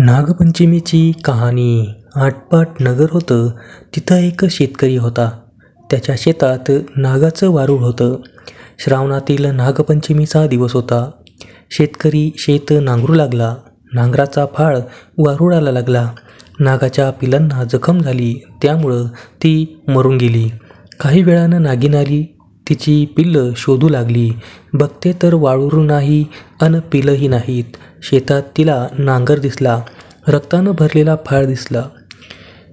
नागपंचमीची कहाणी. आटपाट नगर होतं. तिथं एक शेतकरी होता. त्याच्या शेतात नागाचं वारूळ होतं. श्रावणातील नागपंचमीचा दिवस होता. शेतकरी शेत नांगरू लागला. नांगराचा फाळ वारुळाला लागला. नागाच्या पिलांना जखम झाली, त्यामुळं ती मरून गेली. काही वेळानं नागिन आली. तिची पिल्लं शोधू लागली. बघते तर वाळूर नाही अन पिलंही नाहीत. शेतात तिला नांगर दिसला. रक्तानं भरलेला फाळ दिसला.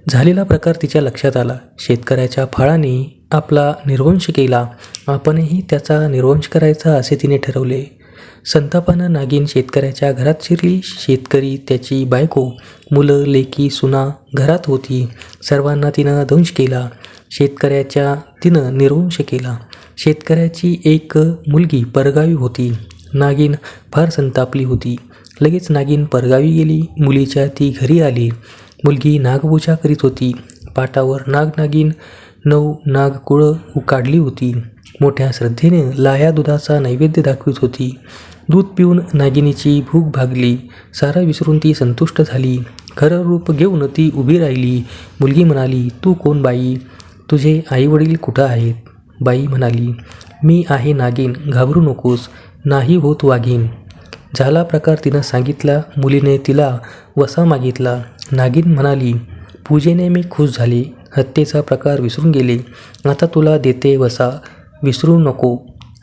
झालेला प्रकार तिच्या लक्षात आला. शेतकऱ्याच्या फाळाने आपला निर्वंश केला. आपणही त्याचा निर्वंश करायचा असे तिने ठरवले. संतापानं नागिन शेतकऱ्याच्या घरात शिरली. शेतकरी, त्याची बायको, मुलं, लेकी, सुना घरात होती. सर्वांना तिनं दंश केला. शेतकऱ्याच्या तिनं निर्वंश केला. शेतकऱ्याची एक मुलगी परगावी होती. नागिन फार संतापली होती. लगेच नागिन परगावी गेली. मुलीच्या ती घरी आली. मुलगी नागपूजा करीत होती. पाटावर नागिन 9 नागकुळं काढली होती. मोठ्या श्रद्धेने लाह्या दुधाचा नैवेद्य दाखवित होती. दूध पिऊन नागिनीची भूक भागली. सारं विसरून ती संतुष्ट झाली. खरं रूप घेऊन ती उभी राहिली. मुलगी म्हणाली, तू कोण बाई? तुझे आईवडील कुठं आहेत? बाई म्हणाली, मी आहे नागिन, घाबरू नकोस, नाही होत वाघीण. झाला प्रकार तिनं सांगितला. मुलीने तिला वसा मागितला. नागिन म्हणाली, पूजेने मी खुश झाले. हत्येचा प्रकार विसरून गेले. आता तुला देते वसा, विसरू नको.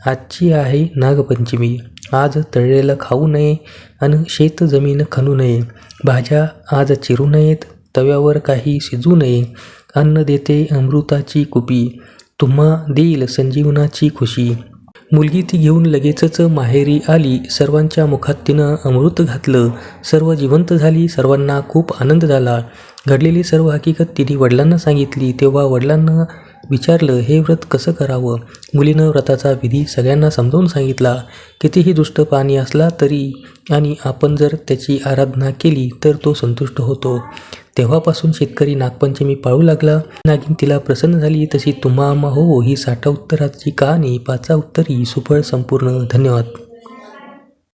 आजची आहे नागपंचमी. आज तळलेलं खाऊ नये आणि शेत जमीन खणू नये. भाज्या आज चिरू नयेत. तव्यावर काही शिजू नये. अन्न देते अमृताची कुपी. तुम्हा देईल संजीवनाची खुशी. मुलगी ती घेऊन लगेचच माहेरी आली. सर्वांच्या मुखात तिनं अमृत घातलं. सर्व जिवंत झाली. सर्वांना खूप आनंद झाला. घडलेली सर्व हकीकत तिने वडिलांना सांगितली. तेव्हा वडिलांना विचारलं, हे व्रत कसं करावं? मुलीनं व्रताचा विधी सगळ्यांना समजावून सांगितला. कितीही दुष्ट प्राणी असला तरी आणि आपण जर त्याची आराधना केली तर तो संतुष्ट होतो. तेव्हापासून शेतकरी नागपंचमी पाळू लागला. नागिन तिला प्रसन्न झाली. तशी तुम्हा आम्हा हो ही 60 उत्तराची कहाणी 5 उत्तरी सुफळ संपूर्ण. धन्यवाद.